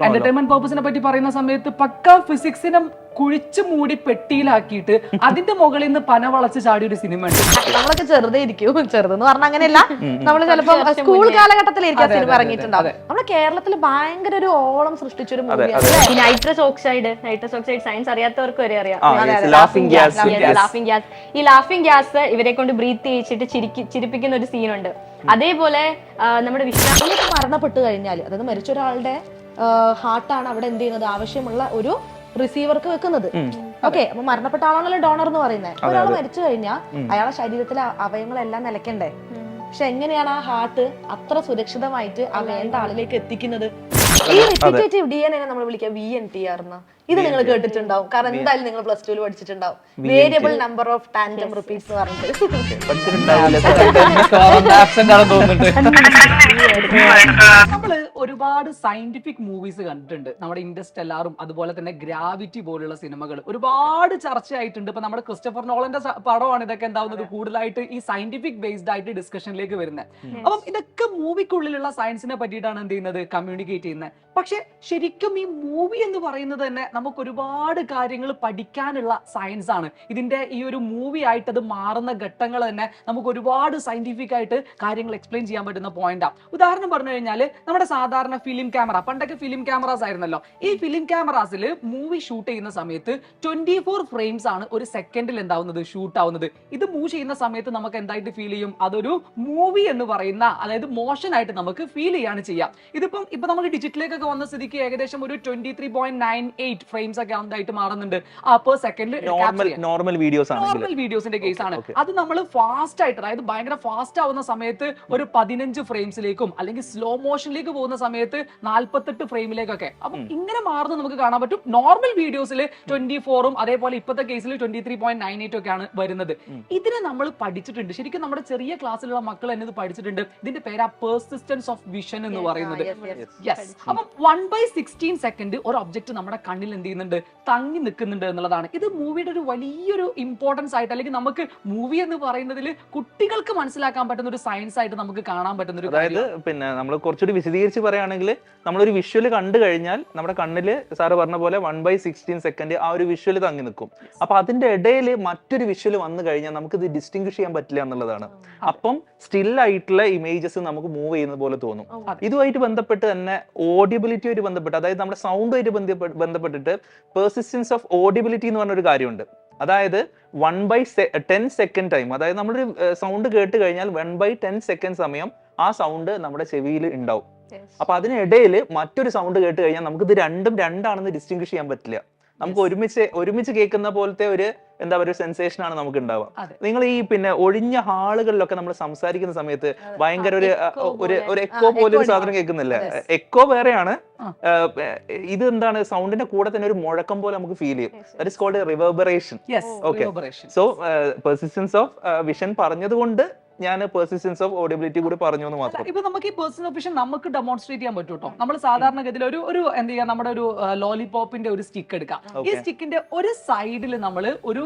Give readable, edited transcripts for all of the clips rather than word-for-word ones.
Entertainment പർപ്പസിനെ പറ്റി പറയുന്ന സമയത്ത് പക്ക ഫിസിക്സിനെ കുഴിച്ചു മൂടി പെട്ടിയിലാക്കിയിട്ട് അതിന്റെ മുകളിൽ നിന്ന് പന വളച്ച് ചാടിയ ഒരു സിനിമ ഉണ്ട്. നമ്മളൊക്കെ ചെറുതേ ഇരിക്കും, ചെറുതെന്ന് പറഞ്ഞാൽ അങ്ങനെയല്ല, നമ്മൾ ചിലപ്പോ സ്കൂൾ കാലഘട്ടത്തിലായിരിക്കും ആ സിനിമ ഇറങ്ങിയിട്ടുണ്ടാവും. നമ്മുടെ കേരളത്തിൽ ഭയങ്കര ഒരു ഓളം സൃഷ്ടിച്ചൊരു മൂവിയാണ് നൈട്രസ് ഓക്സൈഡ്. സയൻസ് അറിയാത്തവർക്ക് വരെ അറിയാം. Laughing gas. ഈ ലാഫിംഗ് ഗ്യാസ് ഇവരെ കൊണ്ട് ബ്രീത്ത് ചെയ്യിച്ചിട്ട് ചിരിപ്പിക്കുന്ന ഒരു സീനുണ്ട്. അതേപോലെ നമ്മുടെ വിശ്വാസം മരണപ്പെട്ടു കഴിഞ്ഞാൽ, അതായത് മരിച്ച ഒരാളുടെ ഹാർട്ടാണ് അവിടെ എന്ത് ചെയ്യുന്നത്, ആവശ്യമുള്ള ഒരു റിസീവർക്ക് വെക്കുന്നത്. ഓക്കെ, അപ്പൊ മരണപ്പെട്ട ആളാണല്ലോ ഡോണർ എന്ന് പറയുന്നത്. ഒരാൾ മരിച്ചു കഴിഞ്ഞാൽ അയാളുടെ ശരീരത്തിലെ അവയവങ്ങളെല്ലാം നിലയ്ക്കണ്ടേ? പക്ഷെ എങ്ങനെയാണ് ആ ഹാർട്ട് അത്ര സുരക്ഷിതമായിട്ട് ആ വേണ്ട ആളിലേക്ക് എത്തിക്കുന്നത്? ഈ റിപ്പിറ്റേറ്റീവ് DNA നമ്മൾ വിളിക്കുക VNTR എന്ന്. ഇത് നിങ്ങൾ കേട്ടിട്ടുണ്ടാവും, കാരണം എന്തായാലും നിങ്ങൾ +2 പഠിച്ചിട്ടുണ്ടാവും. Variable number of tandem repeats എന്ന് പറഞ്ഞിട്ട്. നമ്മള് ഒരുപാട് സയന്റിഫിക് മൂവീസ് കണ്ടിട്ടുണ്ട്. നമ്മുടെ ഇൻഡർസ്റ്റെല്ലാറും അതുപോലെ തന്നെ ഗ്രാവിറ്റി പോലുള്ള സിനിമകൾ ഒരുപാട് ചർച്ചയായിട്ടുണ്ട്. ഇപ്പൊ നമ്മുടെ ക്രിസ്റ്റഫർ നോളന്റെ പടമാണ് ഇതൊക്കെ എന്താവുന്നത് കൂടുതലായിട്ട് ഈ സയന്റിഫിക് ബേസ്ഡ് ആയിട്ട് ഡിസ്കഷനിലേക്ക് വരുന്നത്. അപ്പം ഇതൊക്കെ മൂവിക്കുള്ളിലുള്ള സയൻസിനെ പറ്റിയിട്ടാണ് എന്ത് ചെയ്യുന്നത്, കമ്മ്യൂണിക്കേറ്റ് ചെയ്യുന്നത്. പക്ഷെ ശരിക്കും ഈ മൂവി എന്ന് പറയുന്നത് തന്നെ നമുക്ക് ഒരുപാട് കാര്യങ്ങൾ പഠിക്കാനുള്ള സയൻസ് ആണ്. ഇതിന്റെ ഈ ഒരു മൂവി ആയിട്ട് അത് മാറുന്ന ഘട്ടങ്ങൾ തന്നെ നമുക്ക് ഒരുപാട് സയന്റിഫിക് ആയിട്ട് കാര്യങ്ങൾ എക്സ്പ്ലെയിൻ ചെയ്യാൻ പറ്റുന്ന പോയിന്റാണ്. ഉദാഹരണം പറഞ്ഞു കഴിഞ്ഞാൽ നമ്മുടെ സാധാരണ ഫിലിം ക്യാമറ, പണ്ടൊക്കെ ഫിലിം ക്യാമറാസ് ആയിരുന്നല്ലോ. ഈ ഫിലിം ക്യാമറാസിൽ മൂവി ഷൂട്ട് ചെയ്യുന്ന സമയത്ത് 24 ഫ്രെയിംസ് ആണ് ഒരു സെക്കൻഡിൽ എന്താവുന്നത്, ഷൂട്ട് ആവുന്നത്. ഇത് മൂവ് ചെയ്യുന്ന സമയത്ത് നമുക്ക് എന്തായിട്ട് ഫീൽ ചെയ്യും, അതൊരു മൂവി എന്ന് പറയുന്ന, അതായത് മോഷൻ ആയിട്ട് നമുക്ക് ഫീൽ ചെയ്യാണ് ചെയ്യാം. ഇപ്പൊ നമുക്ക് ഡിജിറ്റലിലേക്കൊക്കെ വന്ന സ്ഥിതിക്ക് ഏകദേശം ഒരു 23.98 ഫ്രെയിംസ് ഒക്കെ ആയിട്ട് മാറുന്നുണ്ട് പെർ സെക്കൻഡ്. നോർമൽ വീഡിയോസിന്റെ കേസ് ആണ് അത്. നമ്മൾ ഫാസ്റ്റ് ആയിട്ട്, അതായത് ഭയങ്കര ഫാസ്റ്റ് ആവുന്ന സമയത്ത് ഒരു 15 ഫ്രെയിംസിലേക്കും അല്ലെങ്കിൽ സ്ലോ മോഷനിലേക്ക് പോകുന്ന സമയത്ത് 48 ഫ്രെയിമിലേക്കൊക്കെ. അപ്പൊ ഇങ്ങനെ മാറുന്നത് നമുക്ക് കാണാൻ പറ്റും. നോർമൽ വീഡിയോസിൽ 24ഉം അതേപോലെ ഇപ്പോഴത്തെ കേസിൽ 23.98 ഒക്കെയാണ് വരുന്നത്. ഇതിനെ നമ്മൾ പഠിച്ചിട്ടുണ്ട്. ശരിക്കും നമ്മുടെ ചെറിയ ക്ലാസ്സിലുള്ള മക്കൾ തന്നെ ഇത് പഠിച്ചിട്ടുണ്ട്. ഇതിന്റെ പേരാ പെർസിസ്റ്റൻസ് ഓഫ് വിഷൻ എന്ന് പറയുന്നത്. അപ്പം 1/16 സെക്കൻഡ് ഒരു ഒബ്ജക്ട് നമ്മുടെ കണ്ണിൽ എന്ത് ചെയ്യുന്നുണ്ട്, തങ്ങി നിൽക്കുന്നുണ്ട് എന്നുള്ളതാണ്. ഇത് മൂവിയുടെ ഒരു വലിയൊരു ഇമ്പോർട്ടൻസ് ആയിട്ട്, അല്ലെങ്കിൽ നമുക്ക് മൂവി എന്ന് പറയുന്നതിൽ കുട്ടികൾക്ക് മനസ്സിലാക്കാൻ പറ്റുന്ന ഒരു സയൻസ് ആയിട്ട് നമുക്ക് കാണാൻ പറ്റുന്ന ഒരു, അതായത് പിന്നെ നമ്മൾ കുറച്ചുകൂടി വിശദീകരിച്ച് പറയുകയാണെങ്കിൽ, നമ്മളൊരു വിഷ്വൽ കണ്ടു കഴിഞ്ഞാൽ നമ്മുടെ കണ്ണില് സാറ് പറഞ്ഞ പോലെ 1/16 സെക്കൻഡ് ആ ഒരു വിഷ്വൽ തങ്ങി നിൽക്കും. അപ്പൊ അതിന്റെ ഇടയിൽ മറ്റൊരു വിഷ്വൽ വന്നു കഴിഞ്ഞാൽ നമുക്ക് ഇത് ഡിസ്റ്റിംഗ്വിഷ് ചെയ്യാൻ പറ്റില്ല എന്നുള്ളതാണ്. അപ്പം സ്റ്റിൽ ആയിട്ടുള്ള ഇമേജസ് നമുക്ക് മൂവ് ചെയ്യുന്ന പോലെ തോന്നും. ഇതുമായിട്ട് ബന്ധപ്പെട്ട് തന്നെ ഓഡിയബിലിറ്റിയുമായിട്ട് ബന്ധപ്പെട്ട്, അതായത് നമ്മുടെ സൗണ്ടുമായിട്ട് ബന്ധപ്പെട്ടിട്ട് പെർസിസ്റ്റൻസ് ഓഫ് ഓഡിയബിലിറ്റി എന്ന് പറഞ്ഞൊരു കാര്യമുണ്ട്. അതായത് 1/10 സെക്കൻഡ് ടൈം, അതായത് നമ്മളൊരു സൗണ്ട് കേട്ട് കഴിഞ്ഞാൽ 1/10 സെക്കൻഡ് സമയം ആ സൗണ്ട് നമ്മുടെ ചെവിയിൽ ഉണ്ടാവും. അപ്പൊ അതിനിടയിൽ മറ്റൊരു സൗണ്ട് കേട്ട് കഴിഞ്ഞാൽ നമുക്ക് ഇത് രണ്ടാണെന്ന് ഡിസ്റ്റിംഗ്വിഷ് ചെയ്യാൻ പറ്റില്ല. നമുക്ക് ഒരുമിച്ച് കേൾക്കുന്ന പോലത്തെ ഒരു എന്താ പറയുക സെൻസേഷൻ ആണ് നമുക്ക് ഉണ്ടാവുക. നിങ്ങൾ ഈ പിന്നെ ഒഴിഞ്ഞ ഹാളുകളിലൊക്കെ നമ്മൾ സംസാരിക്കുന്ന സമയത്ത് ഭയങ്കര ഒരു എക്കോ പോലെ ഒരു സാധനം കേൾക്കുന്നില്ല. എക്കോ വേറെയാണ്, ഇത് എന്താണ്, സൗണ്ടിന്റെ കൂടെ തന്നെ ഒരു മുഴക്കം പോലെ നമുക്ക് ഫീൽ ചെയ്യും. That is called reverberation. Okay, so persistence of vision പറഞ്ഞതുകൊണ്ട് ഞാൻ പെർസിസ്റ്റൻസ് ഓഫ് ഓഡിയബിലിറ്റി കൂടി പറഞ്ഞു എന്ന് മാത്രം. ഇപ്പൊ നമുക്ക് ഈ പെർസിസ്റ്റൻസ് ഓഫ് വിഷൻ നമുക്ക് ഡെമോൺസ്ട്രേറ്റ് ചെയ്യാൻ പറ്റും കേട്ടോ. നമ്മൾ സാധാരണഗതിയിൽ ഒരു എന്ത് ചെയ്യാം, നമ്മുടെ ഒരു ലോലിപോപ്പിന്റെ ഒരു സ്റ്റിക്ക് എടുക്കാം. ഈ സ്റ്റിക്കിന്റെ ഒരു സൈഡിൽ നമ്മൾ ഒരു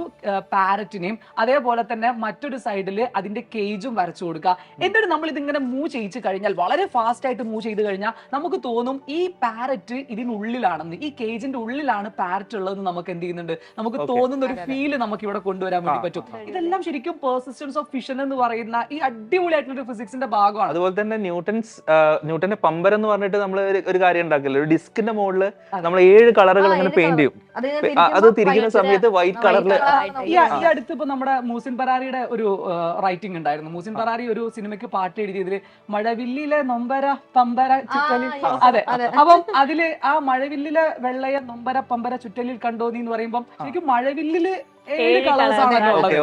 പാരറ്റിനെയും അതേപോലെ തന്നെ മറ്റൊരു സൈഡിൽ അതിന്റെ കേജും വരച്ചു കൊടുക്കുക. എന്നിട്ട് നമ്മൾ ഇതിങ്ങനെ മൂവ് ചെയ്യിച്ചു കഴിഞ്ഞാൽ, വളരെ ഫാസ്റ്റ് ആയിട്ട് മൂവ് ചെയ്ത് കഴിഞ്ഞാൽ നമുക്ക് തോന്നും ഈ പാരറ്റ് ഇതിനുള്ളിലാണെന്ന്, ഈ കേജിന്റെ ഉള്ളിലാണ് പാരറ്റ് ഉള്ളതെന്ന് നമുക്ക് എന്ത് ചെയ്യുന്നുണ്ട്, നമുക്ക് തോന്നുന്ന ഒരു ഫീല് നമുക്ക് ഇവിടെ കൊണ്ടുവരാൻ വേണ്ടി പറ്റും. ഇതെല്ലാം ശരിക്കും പെർസിസ്റ്റൻസ് ഓഫ് വിഷൻ എന്ന് പറയുന്ന ഈ അടിപൊളിയായിട്ടുള്ള ഫിസിക്സിന്റെ ഭാഗമാണ്. അതുപോലെ തന്നെ ന്യൂട്ടന്റെ പമ്പർ എന്ന് പറഞ്ഞിട്ട് നമ്മൾ ഒരു കാര്യം ഉണ്ടാക്കില്ല, ഒരു ഡിസ്കിന്റെ മുകളിൽ നമ്മൾ 7 കളറുകൾ ഇങ്ങനെ പെയിന്റ് ചെയ്യും. അത് തിരിക്കുന്ന സമയത്ത് വൈറ്റ് കളറിൽ. ഈ അടുത്ത് ഇപ്പൊ നമ്മുടെ മൂസിൻ പരാരിയുടെ ഒരു റൈറ്റിംഗ് ഉണ്ടായിരുന്നു. മൂസിൻ പരാരി ഒരു സിനിമയ്ക്ക് പാട്ട് എഴുതിയതില് മഴവില്ലിലെ നൊമ്പര പമ്പര ചുറ്റലിൽ, അതെ, അപ്പം അതില് ആ മഴവില്ലിലെ വെള്ളയ നൊമ്പര പമ്പര ചുറ്റലിൽ കണ്ടോന്നി എന്ന് പറയുമ്പോൾ ശരിക്കും മഴവില്ലില് 7 കളേഴ്സ് ആണല്ലോ ഉള്ളത്.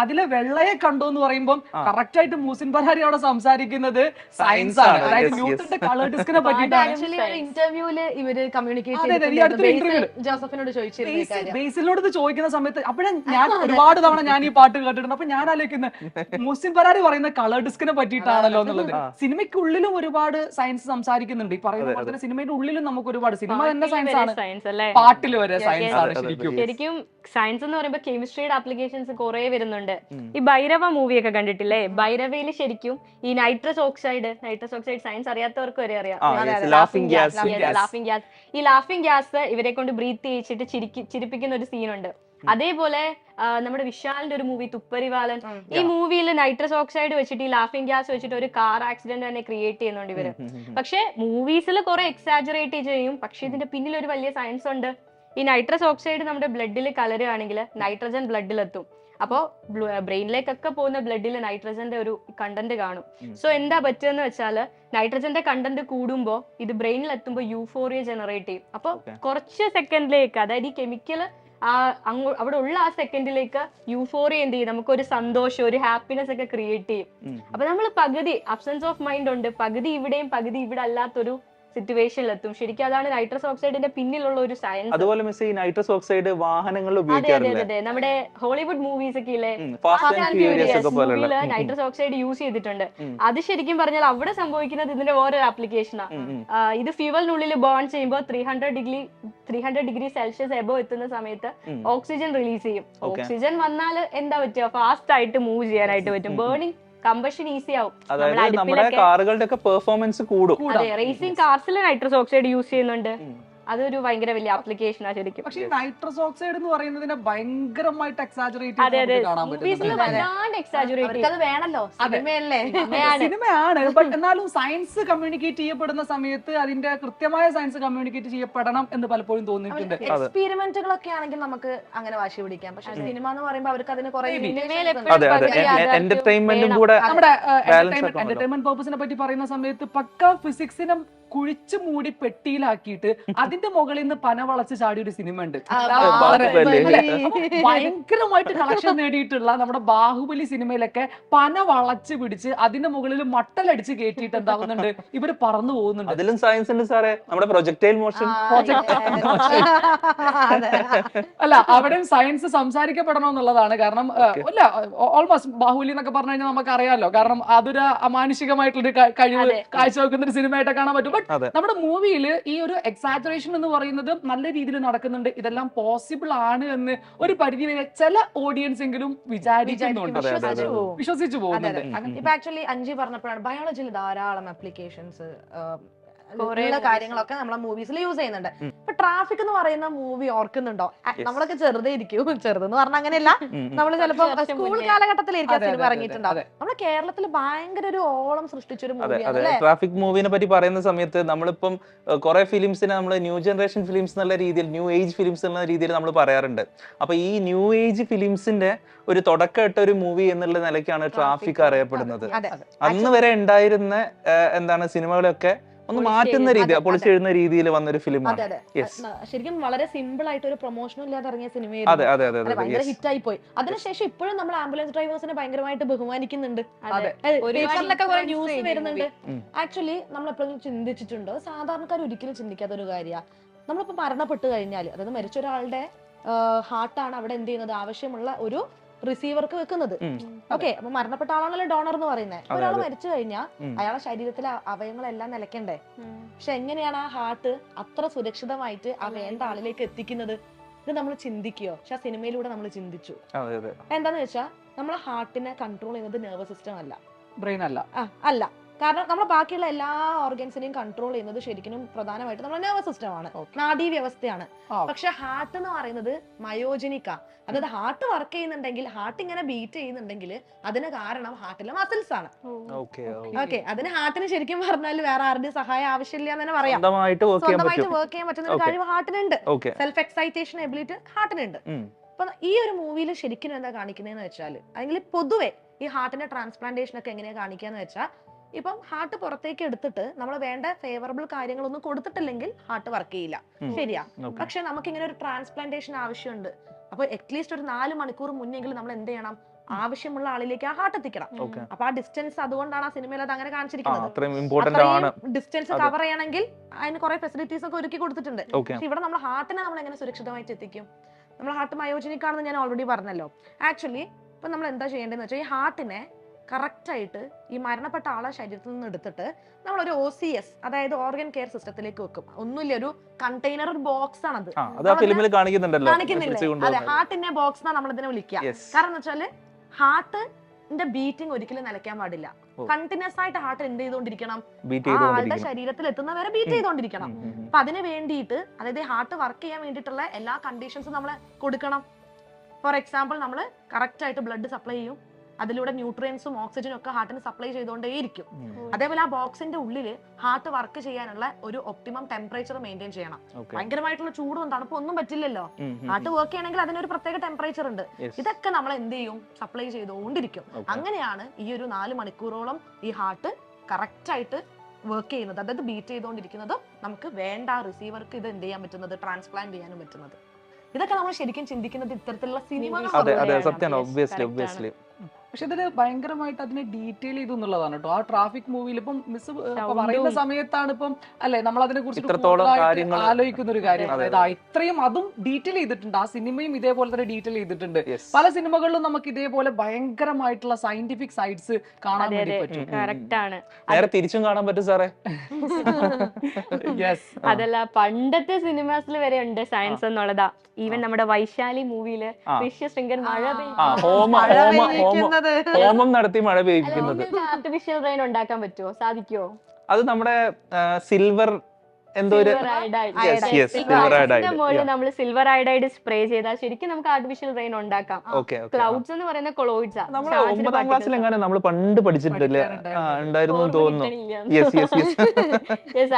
അതിലെ വെള്ളയെ കണ്ടു എന്ന് പറയുമ്പോൾ കറക്റ്റ് ആയിട്ട് മൂസിൻ പരാരി അവിടെ സംസാരിക്കുന്നത് സയൻസ് ആണ്. അതായത് ന്യൂട്ടന്റെ കളർ ഡിസ്കിനെ പറ്റിയിട്ടാണ്. ഇന്റർവ്യൂല് ഇവര് ബേസിലിനോട് ഇത് ചോദിക്കുന്ന സമയത്ത് അപ്പോഴേ ഞാൻ ഒരുപാട് തവണ ഞാൻ ഈ പാട്ട് കേട്ടിട്ടുണ്ട്. അപ്പൊ ഞാൻ ആലോചിക്കുന്നത് മൂസിൻ പരാരി പറയുന്ന കളർ ഡിസ്കിനെ പറ്റിയിട്ടാണല്ലോ എന്നുള്ളത്. സിനിമയ്ക്കുള്ളിലും ഒരുപാട് സയൻസ് സംസാരിക്കുന്നുണ്ട്. ഈ പറയുന്ന പോലെ തന്നെ സിനിമയുടെ ഉള്ളിലും നമുക്ക് ഒരുപാട്, സിനിമ തന്നെ സയൻസ് ആണ്, പാട്ടിൽ വരെ സയൻസ് ആണ്. ശരിക്കും സയൻസ് എന്ന് പറയുമ്പോൾ കെമിസ്ട്രിയുടെ ആപ്ലിക്കേഷൻസ് കുറെ വരുന്നുണ്ട്. ഈ ഭൈരവ മൂവി ഒക്കെ കണ്ടിട്ടില്ലേ? ഭൈരവയിൽ ശരിക്കും ഈ നൈട്രസ് ഓക്സൈഡ് സയൻസ് അറിയാത്തവർക്ക് വരെ അറിയാം. Laughing gas. ഈ ലാഫിംഗ് ഗ്യാസ് ഇവരെ കൊണ്ട് ബ്രീത്ത് ചെയ്യിച്ചിട്ട് ചിരിപ്പിക്കുന്ന ഒരു സീനുണ്ട്. അതേപോലെ നമ്മുടെ വിശാലിന്റെ ഒരു മൂവി തുപ്പരിവാലൻ, ഈ മൂവിയിൽ നൈട്രസ് ഓക്സൈഡ് വെച്ചിട്ട് ഈ ലാഫിംഗ് ഗ്യാസ് വെച്ചിട്ട് ഒരു കാർ ആക്സിഡന്റ് തന്നെ ക്രിയേറ്റ് ചെയ്യുന്നുണ്ട് ഇവര്. പക്ഷെ മൂവീസിൽ കുറെ എക്സാജറേറ്റ് ചെയ്യും, പക്ഷെ ഇതിന്റെ പിന്നിൽ ഒരു വലിയ സയൻസ് ഉണ്ട്. ഈ നൈട്രസ് ഓക്സൈഡ് നമ്മുടെ ബ്ലഡിൽ കലരുകയാണെങ്കിൽ നൈട്രജൻ ബ്ലഡിലെത്തും. അപ്പോൾ ബ്രെയിനിലേക്കൊക്കെ പോകുന്ന ബ്ലഡിൽ നൈട്രജന്റെ ഒരു കണ്ടന്റ് കാണും. സോ എന്താ പറ്റുമെന്ന് വെച്ചാൽ നൈട്രജന്റെ കണ്ടന്റ് കൂടുമ്പോൾ ഇത് ബ്രെയിനിൽ എത്തുമ്പോൾ യൂഫോറിയ ജനറേറ്റ് ചെയ്യും. അപ്പോൾ കുറച്ച് സെക്കൻഡിലേക്ക്, അതായത് ഈ കെമിക്കൽ അവിടെ ഉള്ള ആ സെക്കൻഡിലേക്ക് യൂഫോറിയ എന്ത് ചെയ്യും, നമുക്കൊരു സന്തോഷം, ഒരു ഹാപ്പിനെസ് ഒക്കെ ക്രിയേറ്റ് ചെയ്യും. അപ്പൊ നമ്മൾ പകുതി അബ്സെൻസ് ഓഫ് മൈൻഡ് ഉണ്ട്, പകുതി ഇവിടെയും പകുതി ഇവിടെ അല്ലാത്തൊരു സിറ്റുവേഷനിലെത്തും. ശരിക്കും അതാണ് നൈട്രസ് ഓക്സൈഡിന്റെ പിന്നിലുള്ള ഒരു സയൻസ്. അതുപോലെ മിസ് ഈ നൈട്രസ് ഓക്സൈഡ് വാഹനങ്ങളിൽ ഉപയോഗിക്കാറില്ല. അതെ, നമ്മുടെ ഹോളിവുഡ് മൂവീസ് ഒക്കെ ഇല്ലേ, നൈട്രസ് ഓക്സൈഡ് യൂസ് ചെയ്തിട്ടുണ്ട്. അത് ശരിക്കും പറഞ്ഞാൽ അവിടെ സംഭവിക്കുന്നത് ഇതിന്റെ വേറൊരു ആപ്ലിക്കേഷനാണ്. ഇത് ഫ്യൂവലിനുള്ളിൽ ബേൺ ചെയ്യുമ്പോൾ 300 ഡിഗ്രി സെൽഷ്യസ് എബോ എത്തുന്ന സമയത്ത് ഓക്സിജൻ റിലീസ് ചെയ്യും. ഓക്സിജൻ വന്നാൽ എന്താ പറ്റുക, ഫാസ്റ്റ് ആയിട്ട് മൂവ് ചെയ്യാനായിട്ട് പറ്റും. ബേണിംഗ് കമ്പഷൻ ഈസി ആവും. നമ്മുടെ കാറുകളുടെ ഒക്കെ പെർഫോമൻസ് കൂടും. അതെ, റേസിംഗ് കാർസിൽ നൈട്രസ് ഓക്സൈഡ് യൂസ് ചെയ്യുന്നുണ്ട്. അതൊരു ഭയങ്കര വലിയ ആപ്ലിക്കേഷനാണ് ശരിക്കും. പക്ഷേ നൈട്രസ് ഓക്സൈഡ് എന്ന് പറയുന്നതിനെ ഭയങ്കരമായിട്ട് എക്സാജറേറ്റ് കാണാൻ പറ്റും. വേണല്ലോ, സിനിമയാണ്. ബട്ട് എന്നാലും സയൻസ് കമ്മ്യൂണിക്കേറ്റ് ചെയ്യപ്പെടുന്ന സമയത്ത് അതിന്റെ കൃത്യമായ സയൻസ് കമ്മ്യൂണിക്കേറ്റ് ചെയ്യപ്പെടണം എന്ന് പലപ്പോഴും തോന്നിയിട്ടുണ്ട്. എക്സ്പെരിമെന്റുകളൊക്കെ ആണെങ്കിൽ നമുക്ക് അങ്ങനെ വാശി പിടിക്കാം. പക്ഷെ സിനിമ എന്ന് പറയുമ്പോൾ അവർക്ക് അതിന് കുറെ എന്റർടൈൻമെന്റും കൂടെ, നമ്മുടെ എന്റർടൈൻമെന്റ് പർപ്പസിനെ പറ്റി പറയുന്ന സമയത്ത് പക്ക ഫിസിക്സിനെ കുഴിച്ചു മൂടി പെട്ടിയിലാക്കിയിട്ട് അതിന്റെ മുകളിൽ നിന്ന് പന വളച്ച് ചാടിയ ഒരു സിനിമ ഉണ്ട്. ഭയങ്കരമായിട്ട് കളക്ഷൻ നേടിയിട്ടുള്ള നമ്മുടെ ബാഹുബലി സിനിമയിലൊക്കെ പന വളച്ച് പിടിച്ച് അതിന്റെ മുകളിൽ മട്ടലടിച്ച് കയറ്റിയിട്ട് എന്താവുന്നുണ്ട്, ഇവര് പറന്നു പോകുന്നുണ്ട്. അതിലും സയൻസ് ഉണ്ട് സാറേ, നമ്മുടെ പ്രൊജക്ടൈൽ മോഷൻ. അല്ല, അവിടെയും സയൻസ് സംസാരിക്കപ്പെടണം എന്നുള്ളതാണ്. കാരണം അല്ല, ഓൾമോസ്റ്റ് ബാഹുബലി എന്നൊക്കെ പറഞ്ഞു കഴിഞ്ഞാൽ നമുക്ക് അറിയാലോ, കാരണം അതൊരു അമാനുഷികമായിട്ടുള്ളൊരു കഴിവ് കാഴ്ചവെക്കുന്ന ഒരു സിനിമയായിട്ട് കാണാൻ പറ്റും. ബട്ട് നമ്മുടെ മൂവിയിൽ ഈ ഒരു എക്സാജറേഷൻ എന്ന് പറയുന്നത് നല്ല രീതിയിൽ നടക്കുന്നുണ്ട്. ഇതെല്ലാം പോസിബിൾ ആണ് എന്ന് ഒരു പരിധി വരെ ചില ഓഡിയൻസ് എങ്കിലും വിചാരിക്കുന്നുണ്ട്, വിശ്വസിച്ചു പോകുന്നുണ്ട്. ഇപ്പൊ ആക്ച്വലി അഞ്ജി പറഞ്ഞപ്പോഴാണ് ബയോളജിയിൽ ധാരാളം ആപ്ലിക്കേഷൻസ് കാര്യങ്ങളൊക്കെ നമ്മളെ മൂവീസിൽ യൂസ് ചെയ്യുന്നുണ്ട്. ഇപ്പൊ ട്രാഫിക് എന്ന് പറയുന്ന മൂവി ഓർക്കുന്നുണ്ടോ? നമ്മളൊക്കെ ചെറുതേ ഇരിക്കും, ചെറുതെന്ന് പറഞ്ഞാൽ അങ്ങനെയല്ല, നമ്മള് ചിലപ്പോ സ്കൂൾ കാലഘട്ടത്തിലായിരിക്കും സിനിമ ഇറങ്ങിയിട്ടുണ്ടാവും. നമ്മുടെ കേരളത്തിൽ ഭയങ്കര ഒരു ഓളം സൃഷ്ടിച്ചൊരു മൂവിയാണ് ട്രാഫിക് മൂവിനെ പറ്റി പറയുന്ന സമയത്ത് നമ്മളിപ്പം കുറെ ഫിലിംസിനെ നമ്മൾ ന്യൂ ജനറേഷൻ ഫിലിംസ് എന്നുള്ള രീതിയിൽ, ന്യൂ ഏജ് ഫിലിംസ് എന്നുള്ള രീതിയിൽ നമ്മൾ പറയാറുണ്ട്. അപ്പൊ ഈ ന്യൂ ഏജ് ഫിലിംസിന്റെ ഒരു തുടക്കമിട്ട ഒരു മൂവി എന്നുള്ള നിലയ്ക്കാണ് ട്രാഫിക് അറിയപ്പെടുന്നത്. അന്ന് വരെ ഉണ്ടായിരുന്ന എന്താണ് സിനിമകളൊക്കെ ഒന്ന് മാറ്റുന്ന രീതി, പൊളിച്ചെഴുന്ന രീതിയിൽ വന്നൊരു ഫിലിമാണ്. ശരിക്കും വളരെ സിമ്പിൾ ആയിട്ട് ഒരു പ്രൊമോഷനും ഇല്ലാതെ ഇറങ്ങിയ സിനിമയായിരുന്നു, ഭയങ്കര ഹിറ്റ് ആയി പോയി. അതിനുശേഷം ഇപ്പോഴും നമ്മൾ ആംബുലൻസ് ഡ്രൈവേഴ്സിനെ ഭയങ്കരമായിട്ട് ബഹുമാനിക്കുന്നുണ്ട്, ന്യൂസ് വരുന്നുണ്ട്. ആക്ച്വലി നമ്മൾ എപ്പോഴും ചിന്തിച്ചിട്ടുണ്ടോ, സാധാരണക്കാർ ഒരിക്കലും ചിന്തിക്കാത്ത ഒരു കാര്യമാണ്, നമ്മളിപ്പോ മരണപ്പെട്ട് കഴിഞ്ഞാൽ, അതായത് മരിച്ച ഒരാളുടെ ഹാർട്ടാണ് അവിടെ എന്ത് ചെയ്യുന്നത്, ആവശ്യമുള്ള ഒരു റിസീവർക്ക് വെക്കുന്നത്. ഓക്കെ, അപ്പൊ മരണപ്പെട്ട ആളാണല്ലോ ഡോണർ എന്ന് പറയുന്നത്. ഒരാൾ മരിച്ചു കഴിഞ്ഞാൽ അയാളുടെ ശരീരത്തിലെ അവയവങ്ങളെല്ലാം നിലയ്ക്കണ്ടേ? പക്ഷെ എങ്ങനെയാണ് ആ ഹാർട്ട് അത്ര സുരക്ഷിതമായിട്ട് ആ വേണ്ട ആളിലേക്ക് എത്തിക്കുന്നത്? ഇത് നമ്മൾ ചിന്തിക്കുകയോ? പക്ഷെ ആ സിനിമയിലൂടെ നമ്മൾ ചിന്തിച്ചു. എന്താന്ന് വെച്ചാൽ നമ്മളെ ഹാർട്ടിനെ കൺട്രോൾ ചെയ്യുന്നത് നെർവസ് സിസ്റ്റം അല്ല, ബ്രെയിൻ അല്ല. അല്ല, കാരണം നമ്മൾ ബാക്കിയുള്ള എല്ലാ ഓർഗൻസിനെയും കൺട്രോൾ ചെയ്യുന്നത് ശരിക്കും പ്രധാനമായിട്ട് നമ്മുടെ നെർവസ് സിസ്റ്റം ആണ്, നാഡീ വ്യവസ്ഥയാണ്. പക്ഷെ ഹാർട്ട് എന്ന് പറയുന്നത് മയോജനിക്ക, അതായത് ഹാർട്ട് വർക്ക് ചെയ്യുന്നുണ്ടെങ്കിൽ, ഹാർട്ട് ഇങ്ങനെ ബീറ്റ് ചെയ്യുന്നുണ്ടെങ്കിൽ അതിന് കാരണം ഹാർട്ടിലെ മസിൽസ് ആണ്. ഓക്കെ, അതിന് ഹാർട്ടിന് ശരിക്കും പറഞ്ഞാൽ വേറെ ആരുടെയും സഹായം ആവശ്യമില്ല എന്ന് തന്നെ പറയാം. സ്വന്തമായിട്ട് വർക്ക് ചെയ്യാൻ പറ്റുന്ന ഒരു കഴിവ് ഹാർട്ടിനുണ്ട്, സെൽഫ് എക്സൈറ്റേഷൻ എബിലിറ്റി ഹാർട്ടിനുണ്ട്. അപ്പൊ ഈ ഒരു മൂവിയിൽ ശരിക്കും എന്താ കാണിക്കുന്നതെന്ന് വെച്ചാൽ, അല്ലെങ്കിൽ പൊതുവെ ഈ ഹാർട്ടിന്റെ ട്രാൻസ്പ്ലാന്റേഷൻ ഒക്കെ എങ്ങനെയാ കാണിക്കാന്ന് വെച്ചാൽ, ഇപ്പം ഹാർട്ട് പുറത്തേക്ക് എടുത്തിട്ട് നമ്മൾ വേണ്ട ഫേവറബിൾ കാര്യങ്ങളൊന്നും കൊടുത്തിട്ടില്ലെങ്കിൽ ഹാർട്ട് വർക്ക് ചെയ്യില്ല, ശരിയാ. പക്ഷെ നമുക്ക് ഇങ്ങനെ ഒരു ട്രാൻസ്പ്ലാന്റേഷൻ ആവശ്യമുണ്ട്. അപ്പൊ അറ്റ്ലീസ്റ്റ് ഒരു 4 മണിക്കൂർ മുന്നെങ്കിലും നമ്മൾ എന്ത് ചെയ്യണം, ആവശ്യമുള്ള ആളിലേക്ക് ആ ഹാർട്ട് എത്തിക്കണം. അപ്പൊ ആ ഡിസ്റ്റൻസ്, അതുകൊണ്ടാണ് ആ സിനിമയിൽ അത് അങ്ങനെ കാണിച്ചിരിക്കുന്നത്. ഡിസ്റ്റൻസ് കവർ ചെയ്യണമെങ്കിൽ അതിന് കുറെ ഫെസിലിറ്റീസ് ഒക്കെ ഒരുക്കി കൊടുത്തിട്ടുണ്ട്. പക്ഷെ ഇവിടെ നമ്മൾ ഹാർട്ടിനെ നമ്മൾ എങ്ങനെ സുരക്ഷിതമായിട്ട് എത്തിക്കും? നമ്മൾ ഹാർട്ട് മയോജനിക് ആണെന്ന് ഞാൻ ഓൾറെഡി പറഞ്ഞല്ലോ. ആക്ച്വലി ഇപ്പൊ നമ്മൾ എന്താ ചെയ്യേണ്ടതെന്ന് വെച്ചാൽ, ഈ ഹാർട്ടിനെ കറക്റ്റ് ആയിട്ട് ഈ മരണപ്പെട്ട ആളെ ശരീരത്തിൽ നിന്ന് എടുത്തിട്ട് നമ്മളൊരു OCS, അതായത് ഓർഗൻ കെയർ സിസ്റ്റത്തിലേക്ക് വെക്കും. ഒന്നുമില്ല, ഒരു കണ്ടെയ്നർ, ഒരു ബോക്സ് ആണത്. അത് ആ ഫിലിമിൽ കാണിക്കുന്നുണ്ടല്ലോ. കാണിക്കുന്നില്ലേ? അതെ, ഹാർട്ടിന്റെ ബോക്സ് എന്നാണ് നമ്മളിതിനെ വിളിക്കുക. കാരണം എന്ന് വെച്ചാല് ഹാർട്ടിന്റെ ബീറ്റിംഗ് ഒരിക്കലും നിലയ്ക്കാൻ പാടില്ല. കണ്ടിന്യൂസ് ആയിട്ട് ഹാർട്ട് എന്ത് ചെയ്തുകൊണ്ടിരിക്കണം? ആളുടെ ശരീരത്തിൽ എത്തുന്നവരെ ബീറ്റ് ചെയ്തുകൊണ്ടിരിക്കണം. അപ്പൊ അതിന് വേണ്ടിയിട്ട്, അതായത് ഹാർട്ട് വർക്ക് ചെയ്യാൻ വേണ്ടിയിട്ടുള്ള എല്ലാ കണ്ടീഷൻസും നമ്മൾ കൊടുക്കണം. ഫോർ എക്സാമ്പിൾ, നമ്മൾ കറക്റ്റ് ആയിട്ട് ബ്ലഡ് സപ്ലൈ ചെയ്യും. അതിലൂടെ ന്യൂട്രിയൻസും ഓക്സിജനും ഒക്കെ ഹാർട്ടിന് സപ്ലൈ ചെയ്തുകൊണ്ടേയിരിക്കും. അതേപോലെ ആ ബോക്സിന്റെ ഉള്ളിൽ ഹാർട്ട് വർക്ക് ചെയ്യാനുള്ള ഒരു ഒപ്റ്റിമം ടെമ്പറേച്ചർ മെയിൻറ്റെയിൻ ചെയ്യണം. ഭയങ്കരമായിട്ടുള്ള ചൂടും തണുപ്പും ഒന്നും പറ്റില്ലല്ലോ. ഹാർട്ട് വർക്ക് ചെയ്യണമെങ്കിൽ അതിനൊരു പ്രത്യേക ടെമ്പറേച്ചർ ഉണ്ട്. ഇതൊക്കെ നമ്മൾ എന്ത് ചെയ്യും? സപ്ലൈ ചെയ്തുകൊണ്ടിരിക്കും. അങ്ങനെയാണ് ഈ ഒരു 4 മണിക്കൂറോളം ഈ ഹാർട്ട് കറക്റ്റ് ആയിട്ട് വർക്ക് ചെയ്യുന്നത്, അതായത് ബീറ്റ് ചെയ്തുകൊണ്ടിരിക്കുന്നത്. നമുക്ക് വേണ്ട റിസീവർക്ക് ഇത് എന്ത് ചെയ്യാൻ പറ്റുന്നത്? ട്രാൻസ്പ്ലാന്റ് ചെയ്യാനും പറ്റുന്നത്. ഇതൊക്കെ നമ്മൾ ശരിക്കും ചിന്തിക്കുന്നത് ഇത്തരത്തിലുള്ള സിനിമകൾ. പക്ഷെ ഇതില് ഭയങ്കരമായിട്ട് അതിനെ ഡീറ്റെയിൽ ചെയ്തു എന്നുള്ളതാണ് കേട്ടോ. ആ ട്രാഫിക് മൂവിയിൽ ഇപ്പം മിസ് പറയുന്ന സമയത്താണ് ഇപ്പം അല്ലെ നമ്മൾ അതിനെ കുറിച്ച് ആലോചിക്കുന്ന ഒരു കാര്യം. അതായത് ഇത്രയും അതും ഡീറ്റെയിൽ ചെയ്തിട്ടുണ്ട്. ആ സിനിമയും ഇതേപോലെ തന്നെ ഡീറ്റെയിൽ ചെയ്തിട്ടുണ്ട്. പല സിനിമകളിലും നമുക്ക് ഇതേപോലെ ഭയങ്കരമായിട്ടുള്ള സയന്റിഫിക് സൈഡ്സ് കാണാൻ വേണ്ടി പറ്റും. നേരെ തിരിച്ചും കാണാൻ പറ്റും സാറേ. അതല്ല, പണ്ടത്തെ സിനിമാസിൽ വരെ ഉണ്ട് സയൻസ് എന്നുള്ളതാ. ഈവൻ നമ്മുടെ വൈശാലി മൂവിയില് ഋഷ്യശൃംഗൻ മഴ ഹോമം നടത്തി മഴ പെയ്യിക്കുന്നത്. ആർട്ടിഫിഷ്യൽ റെയിൻ ഉണ്ടാക്കാൻ പറ്റുമോ? സാധിക്കുമോ? അത് നമ്മുടെ സിൽവർ എന്തോ ഒരു നമ്മൾ സിൽവർ അയഡൈഡ് സ്പ്രേ ചെയ്താൽ ശരിക്കും നമുക്ക് ആർട്ടിഫിഷ്യൽ റെയിൻ ഉണ്ടാക്കാം. ക്ലൗഡ്സ് എന്ന് പറയുന്ന കൊളോയിഡ്സ്. 9ാം ക്ലാസ്സിൽ എങ്ങനെ നമ്മൾ പണ്ട് പഠിച്ചിട്ടില്ല ഉണ്ടായിരുന്നു തോന്നുന്നു.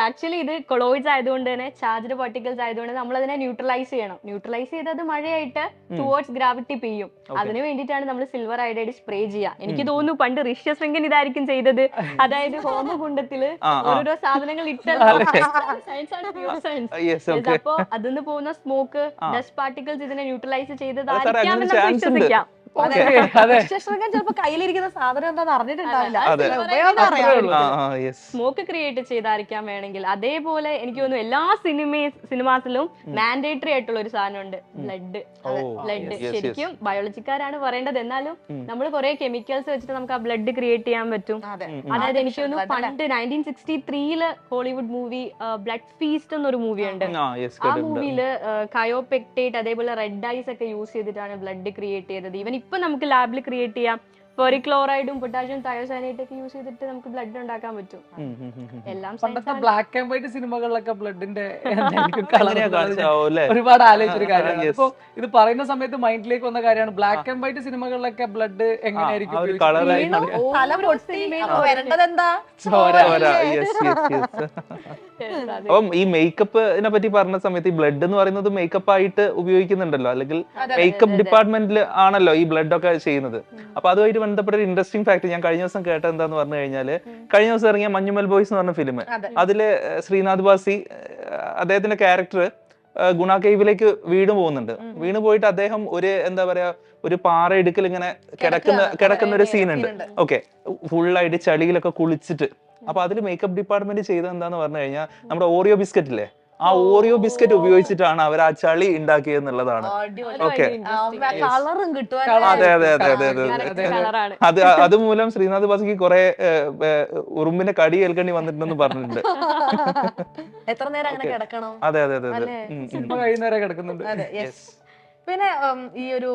ആക്ച്വലി ഇത് കൊളോയിഡ്സ് ആയതുകൊണ്ട് തന്നെ ചാർജ്ഡ് പാർട്ടിക്കിൾസ് ആയതുകൊണ്ട് നമ്മൾ അതിനെ ന്യൂട്രലൈസ് ചെയ്യണം. ന്യൂട്രലൈസ് ചെയ്ത് അത് മഴയായിട്ട് ടുവേർഡ്സ് ഗ്രാവിറ്റി പെയ്യും. അതിന് വേണ്ടിയിട്ടാണ് നമ്മൾ സിൽവർ അയഡൈഡ് സ്പ്രേ ചെയ്യുക. എനിക്ക് തോന്നുന്നു പണ്ട് ഋഷ്യശൃംഗൻ ഇതായിരിക്കും ചെയ്തത്. അതായത് ഹോമകുണ്ടത്തില് ഓരോ സാധനങ്ങൾ ഇട്ടല്ലോ. അപ്പൊ അതിന്ന് പോകുന്ന സ്മോക്ക്, ഡസ്റ്റ് പാർട്ടിക്കിൾസ് ഇതിനെ ന്യൂട്രലൈസ് ചെയ്തതായിരിക്കാം എന്ന് വിശ്വസിക്കാം. ചിലപ്പോ കയ്യിലിരിക്കുന്ന സാധനം എന്താന്ന് അറിഞ്ഞിട്ടുണ്ടാവില്ല. സ്മോക്ക് ക്രിയേറ്റ് ചെയ്തായിരിക്കാൻ വേണമെങ്കിൽ. അതേപോലെ എനിക്ക് തോന്നുന്നു എല്ലാ സിനിമാസിലും മാൻഡേറ്ററി ആയിട്ടുള്ള ഒരു സാധനമുണ്ട്, ബ്ലഡ്. ശരിക്കും ബയോളജിക്കാരാണ് പറയേണ്ടത്. എന്നാലും നമ്മൾ കുറെ കെമിക്കൽസ് വെച്ചിട്ട് നമുക്ക് ആ ബ്ലഡ് ക്രിയേറ്റ് ചെയ്യാൻ പറ്റും. അതായത് എനിക്ക് തോന്നുന്നു പണ്ട് 1963 ഹോളിവുഡ് മൂവി ബ്ലഡ് ഫീസ്റ്റ് എന്നൊരു മൂവി ഉണ്ട്. ആ മൂവിയില് കയോപെക്ടേറ്റ് അതേപോലെ റെഡ് ഐസ് ഒക്കെ യൂസ് ചെയ്തിട്ടാണ് ബ്ലഡ് ക്രിയേറ്റ് ചെയ്തത്. ഈവൻ ഇപ്പൊ നമുക്ക് ലാബിൽ ക്രിയേറ്റ് ചെയ്യാം. ഫെറിക്ലോറൈഡും പൊട്ടാഷ്യം തയോസൈനേറ്റ് ഒക്കെ യൂസ് ചെയ്തിട്ട് നമുക്ക് ബ്ലഡ് ഉണ്ടാക്കാൻ പറ്റും. എല്ലാം പണ്ടത്തെ ബ്ലാക്ക് ആൻഡ് വൈറ്റ് സിനിമകളിലൊക്കെ ബ്ലഡിന്റെ ഒരുപാട് ആലോചിച്ചൊരു കാര്യമാണ്. ഇപ്പൊ ഇത് പറയുന്ന സമയത്ത് മൈൻഡിലേക്ക് വന്ന കാര്യമാണ്. ബ്ലാക്ക് ആൻഡ് വൈറ്റ് സിനിമകളൊക്കെ ബ്ലഡ് എങ്ങനെയായിരിക്കും? അപ്പം ഈ മേക്കപ്പിനെ പറ്റി പറഞ്ഞ സമയത്ത് ഈ ബ്ലഡ് എന്ന് പറയുന്നത് മേക്കപ്പ് ആയിട്ട് ഉപയോഗിക്കുന്നുണ്ടല്ലോ, അല്ലെങ്കിൽ മേക്കപ്പ് ഡിപ്പാർട്ട്മെന്റിൽ ആണല്ലോ ഈ ബ്ലഡ് ഒക്കെ ചെയ്യുന്നത്. അപ്പൊ അതുമായിട്ട് ബന്ധപ്പെട്ട ഒരു ഇൻട്രസ്റ്റിംഗ് ഫാക്ട് ഞാൻ കഴിഞ്ഞ ദിവസം കേട്ടത് എന്താന്ന് പറഞ്ഞു കഴിഞ്ഞാല്, കഴിഞ്ഞ ദിവസം ഇറങ്ങിയ മഞ്ഞുമൽ ബോയ്സ് എന്ന് പറഞ്ഞ ഫിലിം, അതില് ശ്രീനാഥ് ബാസി അദ്ദേഹത്തിന്റെ ക്യാരക്ടർ ഗുണ കേവിലേക്ക് വീണ് പോകുന്നുണ്ട്. വീണ് പോയിട്ട് അദ്ദേഹം ഒരു എന്താ പറയാ ഒരു പാറ ഇടുക്കിൽ ഇങ്ങനെ കിടക്കുന്ന ഒരു സീൻ ഉണ്ട്. ഓക്കെ, ഫുള്ളായിട്ട് ചളിയിലൊക്കെ കുളിച്ചിട്ട്. അപ്പൊ അതിൽ മേക്കപ്പ് ഡിപ്പാർട്ട്മെന്റ് ചെയ്തത് എന്താന്ന് പറഞ്ഞു കഴിഞ്ഞാൽ നമ്മുടെ ഓറിയോ ബിസ്ക്കറ്റ് ഇല്ലേ, ആ ഓറിയോ ബിസ്ക്കറ്റ് ഉപയോഗിച്ചിട്ടാണ് അവർ ആ ചളി ഉണ്ടാക്കിയെന്നുള്ളതാണ്. ഓക്കെ, അതെ അതെ അതെ അതെ അതെ. അതുമൂലം ശ്രീനാഥ് ബാസിക്ക് കുറെ ഉറുമ്പിന്റെ കടി ഏൽക്കേണ്ടി വന്നിട്ടുണ്ടെന്ന് പറഞ്ഞിട്ടുണ്ട്. എത്ര നേരം അങ്ങനെ കിടക്കണം? അതെ അതെ അതെ അതെ, വൈകുന്നേരം കിടക്കുന്നുണ്ട്. പിന്നെ ഈ ഒരു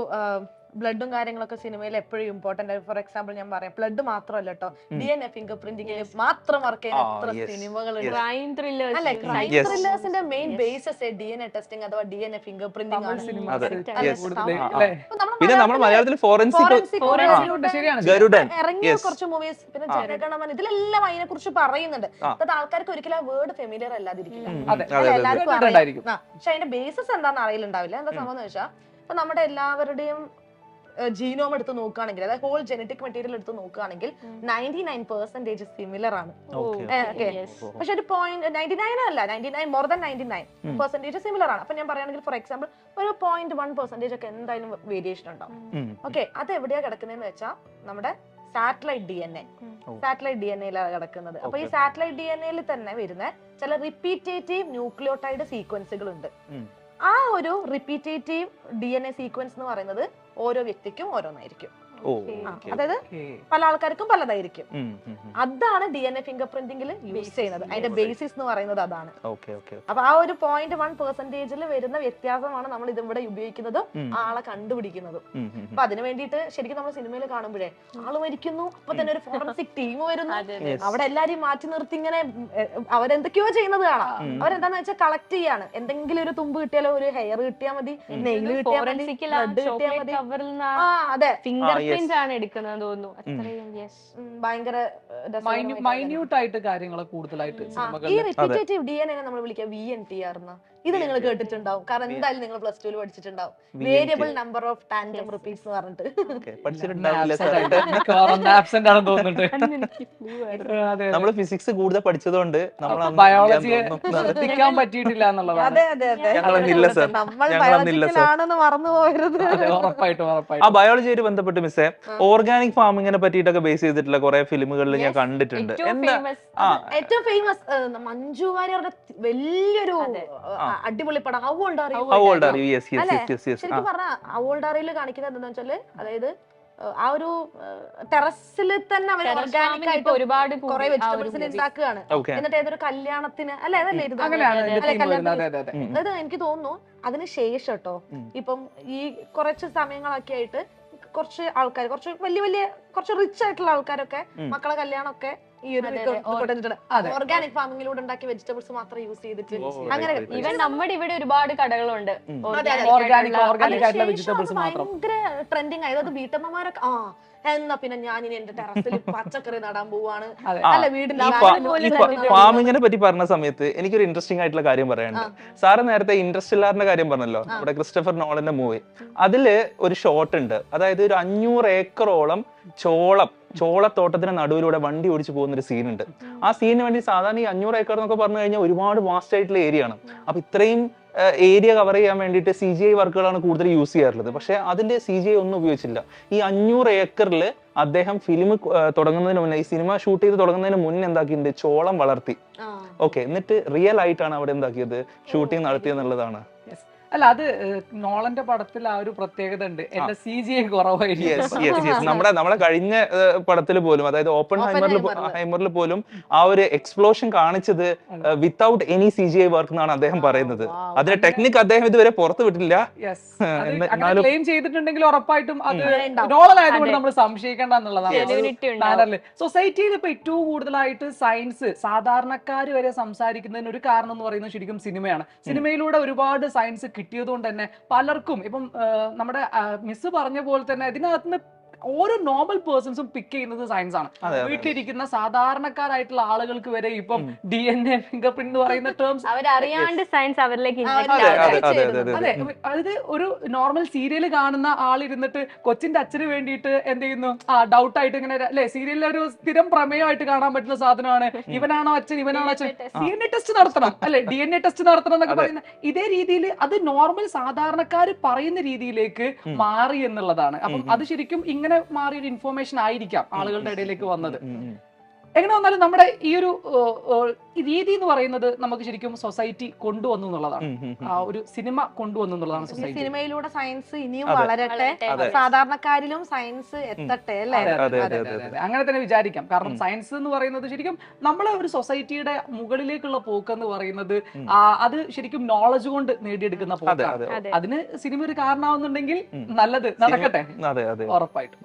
ബ്ലഡും കാര്യങ്ങളൊക്കെ സിനിമയിൽ എപ്പോഴും ഇമ്പോർട്ടന്റ് ആയി. ഫോർ എക്സാമ്പിൾ ഞാൻ പറയാം, ബ്ലഡ് മാത്രമല്ല കേട്ടോ, DNA ഫിംഗർ പ്രിന്റിംഗിൽ മാത്രം വർക്ക് ചെയ്യുന്ന എത്ര സിനിമകളുണ്ട്. ക്രൈം ത്രില്ലേഴ്സിന്റെ മെയിൻ ബേസസ് DNA ടെസ്റ്റിംഗ് അഥവാ DNA ഫിംഗർ പ്രിന്റിംഗ് ആണ്. പിന്നെ നമ്മുടെ മലയാളത്തിൽ ഫോറൻസിക് ഇറങ്ങിയ കുറച്ച് മൂവീസ്, പിന്നെ ജനഗണമൻ, ഇതിലെല്ലാം അതിനെ കുറിച്ച് പറയുന്നുണ്ട്. അത് ആൾക്കാർക്ക് ഒരിക്കലും ആ വേർഡ് ഫെമിലിയർ അല്ലാതിരിക്കില്ല. പക്ഷെ അതിന്റെ ബേസസ് എന്താണെന്ന് അറിയില്ലുണ്ടാവില്ല. എന്താ സംഭവം എന്ന് വെച്ചാൽ, ഇപ്പൊ നമ്മുടെ എല്ലാവരുടെയും ജീനോം എടുത്ത് നോക്കുകയാണെങ്കിൽ, അതായത് ഹോൾ ജനറ്റിക് മെറ്റീരിയൽ എടുത്ത് നോക്കുകയാണെങ്കിൽ 99% സിമിലർ ആണ്. പക്ഷെ ഒരു 99 അല്ല, 99 മോർ ദാൻ 99% സിമിലർ ആണ്. അപ്പൊ ഞാൻ പറയുകയാണെങ്കിൽ ഫോർ എക്സാമ്പിൾ ഒരു 0.1% ഒക്കെ എന്തായാലും വേരിയേഷൻ ഉണ്ടാവും. ഓക്കെ, അത് എവിടെയാ കിടക്കുന്നതെന്ന് വെച്ചാൽ നമ്മുടെ സാറ്റലൈറ്റ് DNA കിടക്കുന്നത്. അപ്പൊ ഈ സാറ്റലൈറ്റ് DNA തന്നെ വരുന്ന ചില റിപ്പീറ്റേറ്റീവ് ന്യൂക്ലിയോടൈഡ് സീക്വൻസുകൾ ഉണ്ട്. ആ ഒരു റിപ്പീറ്റേറ്റീവ് DNA സീക്വൻസ് എന്ന് പറയുന്നത് ഓരോ വ്യക്തിക്കും ഓരോന്നായിരിക്കും. ഓ അതായത് പല ആൾക്കാർക്കും പലതായിരിക്കും. അതാണ് DNA ഫിംഗർ പ്രിന്റിംഗിൽ യൂസ് ചെയ്യുന്നത്. അതിന്റെ ബേസിസ് എന്ന് പറയുന്നത് അതാണ്. അപ്പൊ ആ ഒരു 0.1% വരുന്ന വ്യത്യാസമാണ് നമ്മൾ ഇതിവിടെ ഉപയോഗിക്കുന്നതും ആളെ കണ്ടുപിടിക്കുന്നതും. അപ്പൊ അതിന് വേണ്ടിയിട്ട് ശരിക്കും നമ്മൾ സിനിമയിൽ കാണുമ്പോഴേ ആള് മരിക്കുന്നു, അപ്പൊ തന്നെ ഒരു ഫോറൻസിക് ടീം വരുന്നു, അവിടെ എല്ലാരെയും മാറ്റി നിർത്തി ഇങ്ങനെ അവരെന്തൊക്കെയോ ചെയ്യുന്നത് കാണാം. അവരെന്താന്ന് വെച്ചാൽ കളക്ട് ചെയ്യാണ്. എന്തെങ്കിലും ഒരു തുമ്പ് കിട്ടിയാലോ, ഒരു ഹെയർ കിട്ടിയാൽ മതി, നെയിൽ കിട്ടിയാൽ മതി, ബ്ലഡ് കിട്ടിയാൽ മതി. അതെ, ഫിംഗർ പ്രിന്റ് ആണ് എടുക്കുന്നത് തോന്നുന്നു. അത്രയും ഭയങ്കര മൈന്യൂട്ട് ആയിട്ട് കാര്യങ്ങൾ കൂടുതലായിട്ട് ഈ റിപ്പീറ്റേറ്റീവ് DNA നമ്മൾ വിളിക്കുക VNTR എന്നാ. ഇത് നിങ്ങൾ കേട്ടിട്ടുണ്ടാവും, കാരണം എന്തായാലും നിങ്ങൾ +2 പഠിച്ചിട്ടുണ്ടാവും. Variable number of tandem repeats എന്ന് പറഞ്ഞിട്ട്. നമ്മള് ഫിസിക്സ് കൂടുതൽ പഠിച്ചതുകൊണ്ട് ബയോളജിയെ ശ്രദ്ധിക്കാൻ പറ്റിയിട്ടില്ല എന്നുള്ളതാണ്. അതെ അതെ അതെ, നമ്മൾ ബയോളജിക്കലാണെന്ന് മറന്നു പോകരുത്. ആ ബയോളജിയായിട്ട് ബന്ധപ്പെട്ട് മിസ്സേ ഓർഗാനിക് ഫാമിങ്ങിനെ പറ്റിയിട്ടൊക്കെ ബേസ് ചെയ്തിട്ടുള്ള കുറെ ഫിലിമുകളിൽ ഞാൻ കണ്ടിട്ടുണ്ട്. ഏറ്റവും ഫേമസ് മഞ്ജു വാര്യരുടെ വലിയൊരു അടിപൊളി പടം ഹൗ ഓൾഡ് ആർ യു. ശരിക്കും പറഞ്ഞാൽ ഹൗ ഓൾഡ് ആർ യുയിൽ കാണിക്കുന്നത് എന്താണെന്ന് വെച്ചാല്, അതായത് ആ ഒരു ടെറസിൽ തന്നെ അവർ ഓർഗാനിക് ആയിട്ട് ഒരുപാട് കുറെ വെജിറ്റബിൾസ് ഉണ്ടാക്കുകയാണ്. എന്നിട്ട് ഏതൊരു കല്യാണത്തിന് അല്ലെ, അതായത് എനിക്ക് തോന്നുന്നു അതിനുശേഷം കേട്ടോ, ഇപ്പം ഈ കുറച്ച് സമയങ്ങളൊക്കെ ആയിട്ട് കുറച്ച് ആൾക്കാർ, കുറച്ച് വലിയ വലിയ കുറച്ച് റിച്ച് ആയിട്ടുള്ള ആൾക്കാരൊക്കെ മക്കളെ കല്യാണമൊക്കെ ഈ ഒരു ഓർഗാനിക് ഫാമിങ്ങിലൂടെ ഉണ്ടാക്കിയ വെജിറ്റബിൾസ് മാത്രം യൂസ് ചെയ്തിട്ട് അങ്ങനെ. ഈവൻ നമ്മുടെ ഇവിടെ ഒരുപാട് കടകളുണ്ട് ഭയങ്കര ട്രെൻഡിങ് ആയത്. വീട്ടമ്മമാരൊക്കെ എന്നാ പിന്നെ ഞാൻ ഇനി എന്റെ ടെറസിൽ പച്ചക്കറി നടാൻ പോവാണ്, അല്ല വീടിന്റെ ഫാമിങ്ങിനെ പറ്റി പറഞ്ഞ സമയത്ത് എനിക്കൊരു ഇൻട്രസ്റ്റിംഗ് ആയിട്ടുള്ള കാര്യം പറയാനുണ്ട്. സാറ് നേരത്തെ ഇൻട്രസ്റ്റെല്ലാറിന്റെ കാര്യം പറഞ്ഞല്ലോ, നമ്മുടെ ക്രിസ്റ്റഫർ നോളന്റെ മൂവി. അതില് ഒരു ഷോട്ട് ഉണ്ട്, അതായത് ഒരു 500 ഏക്കറോളം ചോളത്തോട്ടത്തിന് നടുവിലൂടെ വണ്ടി ഓടിച്ചു പോകുന്ന ഒരു സീൻ ഉണ്ട്. ആ സീനിന് വേണ്ടി സാധാരണ ഈ 500 ഏക്കർ എന്നൊക്കെ പറഞ്ഞു കഴിഞ്ഞാൽ ഒരുപാട് വാസ്റ്റ് ആയിട്ടുള്ള ഏരിയ ആണ്. അപ്പൊ ഇത്രയും ഏരിയ കവർ ചെയ്യാൻ വേണ്ടിയിട്ട് CGI വർക്കുകളാണ് കൂടുതൽ യൂസ് ചെയ്യാറുള്ളത്. പക്ഷെ അതിന്റെ CGI ഒന്നും ഉപയോഗിച്ചില്ല. ഈ 500 ഏക്കറിൽ അദ്ദേഹം ഫിലിം തുടങ്ങുന്നതിന് മുന്നേ, ഈ സിനിമ ഷൂട്ട് ചെയ്ത് തുടങ്ങുന്നതിന് മുന്നേ എന്താക്കിയിട്ടുണ്ട്, ചോളം വളർത്തി. ഓക്കെ, എന്നിട്ട് റിയൽ ആയിട്ടാണ് അവിടെ എന്താക്കിയത്, ഷൂട്ടിംഗ് നടത്തിയെന്നുള്ളതാണ്. അല്ല, അത് നോളന്റെ പടത്തിൽ ആ ഒരു പ്രത്യേകത ഉണ്ട്, എന്റെ CGI കുറവായിരിക്കും. നമ്മുടെ കഴിഞ്ഞ പടത്തിൽ പോലും, അതായത് ഓപ്പൺ ഹൈമറിൽ പോലും ആ ഒരു എക്സ്പ്ലോഷൻ കാണിച്ചത് വിത്തൗട്ട് എനി CGI വർക്ക് എന്നാണ് അദ്ദേഹം പറയുന്നത്. അതിന്റെ ടെക്നിക് അദ്ദേഹം ഇതുവരെ പുറത്തു വിട്ടില്ല. ക്ലെയിം ചെയ്തിട്ടുണ്ടെങ്കിൽ ഉറപ്പായിട്ടും അത് നോളൻ ആയതുകൊണ്ട് നമ്മൾ സംശയിക്കേണ്ട എന്നുള്ളതാണ്. സൊസൈറ്റിയിൽ ഇപ്പൊ ഏറ്റവും കൂടുതലായിട്ട് സയൻസ് സാധാരണക്കാർ വരെ സംസാരിക്കുന്നതിന് ഒരു കാരണം എന്ന് പറയുന്നത് ശരിക്കും സിനിമയാണ്. സിനിമയിലൂടെ ഒരുപാട് സയൻസ് കിട്ടിയതുകൊണ്ട് തന്നെ പലർക്കും ഇപ്പം നമ്മുടെ മിസ് പറഞ്ഞ പോലെ തന്നെ ഇതിനകത്ത് ഓരോ നോർമൽ പേഴ്സൺസും പിക്ക് ചെയ്യുന്നത് സയൻസ് ആണ്. വീട്ടിലിരിക്കുന്ന സാധാരണക്കാരായിട്ടുള്ള ആളുകൾക്ക് വരെ ഇപ്പം DNA ഫിംഗർ പ്രിന്റ് എന്ന് പറയുന്ന ടേംസ് അവരറിയാണ്ട് സയൻസ് അവരിലേക്ക്. അതെ, അതായത് ഒരു നോർമൽ സീരിയൽ കാണുന്ന ആളിരുന്നിട്ട് കൊച്ചിന്റെ അച്ഛന് വേണ്ടിയിട്ട് എന്ത് ചെയ്യുന്നു, ഡൗട്ട് ആയിട്ട് ഇങ്ങനെ അല്ലെ, സീരിയലിലെ ഒരു സ്ഥിരം പ്രമേയമായിട്ട് കാണാൻ പറ്റുന്ന സാധനമാണ് ഇവനാണോ അച്ഛൻ, ഇവനാണോ അച്ഛൻ, DNA ടെസ്റ്റ് നടത്തണം അല്ലെ, DNA ടെസ്റ്റ് നടത്തണം എന്നൊക്കെ പറയുന്ന ഇതേ രീതിയിൽ അത് നോർമൽ സാധാരണക്കാർ പറയുന്ന രീതിയിലേക്ക് മാറി എന്നുള്ളതാണ്. അപ്പം അത് ശരിക്കും ഇങ്ങനെ മാറിയൊരു ഇൻഫോർമേഷൻ ആയിരിക്കാം ആളുകളുടെ ഇടയിലേക്ക് വന്നത്. എങ്ങനെ വന്നാലും നമ്മുടെ ഈ ഒരു രീതി എന്ന് പറയുന്നത് നമുക്ക് ശരിക്കും സൊസൈറ്റി കൊണ്ടുവന്നു എന്നുള്ളതാണ്. ആ ഒരു സിനിമ കൊണ്ടുവന്നു എന്നുള്ളതാണ് സൊസൈറ്റി. സിനിമയിലൂടെ സയൻസ് ഇനിയും വളരട്ടെ, സാധാരണക്കാരിലും സയൻസ് എത്തട്ടെ അല്ലേ? അങ്ങനെ തന്നെ വിചാരിക്കാം. കാരണം സയൻസ് എന്ന് പറയുന്നത് ശരിക്കും നമ്മളെ ഒരു സൊസൈറ്റിയുടെ മുകളിലേക്കുള്ള പോക്ക് എന്ന് പറയുന്നത് അത് ശരിക്കും നോളജ് കൊണ്ട് നേടിയെടുക്കുന്ന പോക്കാണ്. അതിന് സിനിമ ഒരു കാരണമാവുന്നുണ്ടെങ്കിൽ നല്ലത് നടക്കട്ടെ, ഉറപ്പായിട്ടും.